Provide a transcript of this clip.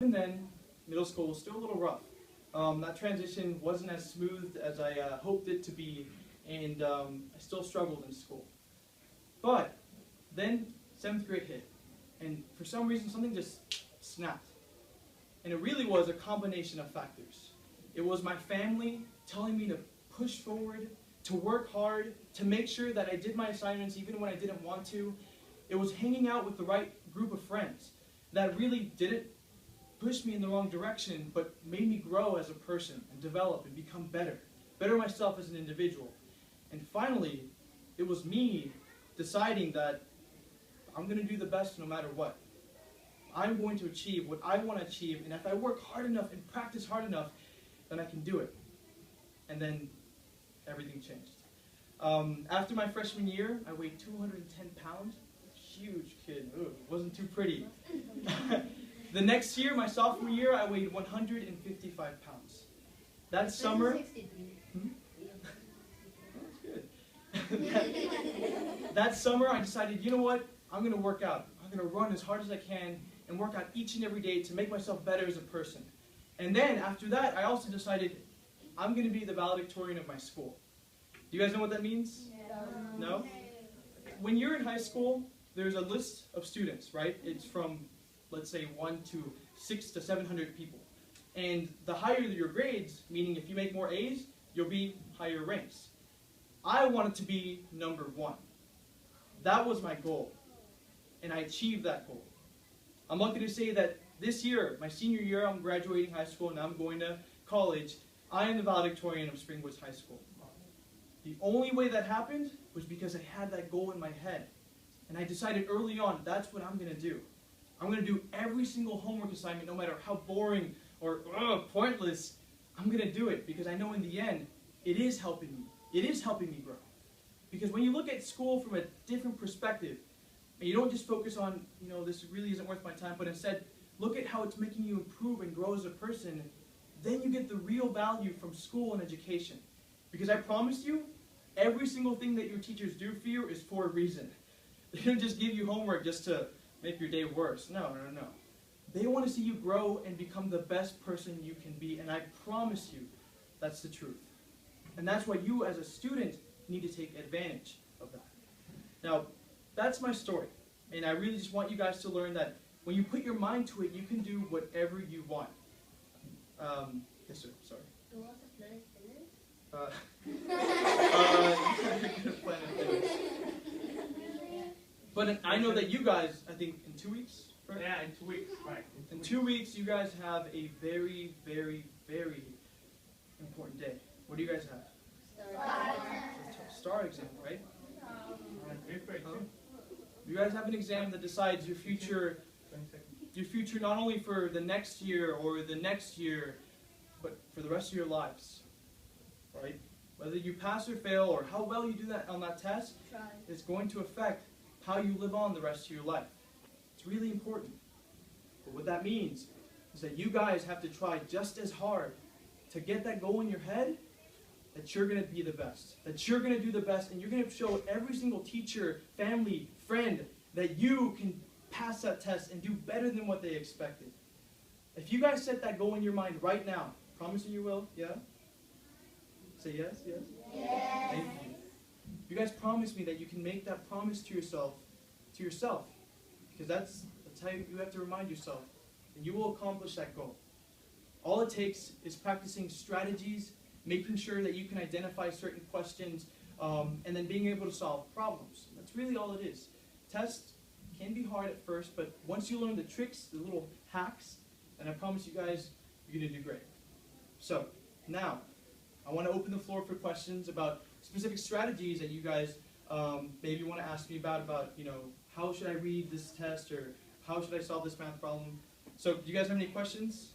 even then, middle school was still a little rough. That transition wasn't as smooth as I hoped it to be, and I still struggled in school. But then 7th grade hit, and for some reason something just snapped. And it really was a combination of factors. It was my family telling me to push forward, to work hard, to make sure that I did my assignments even when I didn't want to. It was hanging out with the right group of friends that really didn't push me in the wrong direction, but made me grow as a person and develop and become better myself as an individual. And finally, it was me deciding that I'm going to do the best no matter what. I'm going to achieve what I want to achieve, and if I work hard enough and practice hard enough, then I can do it. And then everything changed. After my freshman year, I weighed 210 pounds. Huge kid. Ugh, wasn't too pretty. The next year, my sophomore year, I weighed 155 pounds. That summer... That's good. That summer, I decided, you know what? I'm going to work out. I'm going to run as hard as I can and work out each and every day to make myself better as a person. And then, after that, I also decided I'm going to be the valedictorian of my school. Do you guys know what that means? No? When you're in high school, there's a list of students, right? It's from, let's say, 1 to 600 to 700 people. And the higher your grades, meaning if you make more A's, you'll be higher ranks. I wanted to be number 1. That was my goal. And I achieved that goal. I'm lucky to say that this year, my senior year, I'm graduating high school and I'm going to college. I am the valedictorian of Springwoods High School. The only way that happened was because I had that goal in my head. And I decided early on, that's what I'm going to do. I'm going to do every single homework assignment, no matter how boring or pointless. I'm going to do it because I know in the end, it is helping me. It is helping me grow. Because when you look at school from a different perspective, and you don't just focus on, this really isn't worth my time, but instead, look at how it's making you improve and grow as a person, then you get the real value from school and education. Because I promise you, every single thing that your teachers do for you is for a reason. They don't just give you homework just to make your day worse. No. They want to see you grow and become the best person you can be, and I promise you, that's the truth. And that's why you, as a student, need to take advantage of that. Now, that's my story, and I really just want you guys to learn that when you put your mind to it, you can do whatever you want. Yes, sir. Sorry. Do all the planets But I know that you guys, I think in 2 weeks, right? Yeah, in 2 weeks, right. In 2 weeks, you guys have a very, very, very important day. What do you guys have? Star exam, right? Huh? You guys have an exam that decides your future not only for the next year or the next year, but for the rest of your lives, right? Whether you pass or fail or how well you do that on that test, it's going to affect how you live on the rest of your life. It's really important. But what that means is that you guys have to try just as hard to get that goal in your head, that you're going to be the best, that you're going to do the best, and you're going to show every single teacher, family, friend, that you can pass that test and do better than what they expected. If you guys set that goal in your mind right now, promising you will, yeah? Say yes, yes? Yes. Thank you. You guys promise me that you can make that promise to yourself, because that's how you have to remind yourself, and you will accomplish that goal. All it takes is practicing strategies, making sure that you can identify certain questions, and then being able to solve problems. That's really all it is. Tests can be hard at first, but once you learn the tricks, the little hacks, then I promise you guys, you're going to do great. So, now, I want to open the floor for questions about specific strategies that you guys maybe want to ask me about, how should I read this test, or how should I solve this math problem. So, do you guys have any questions?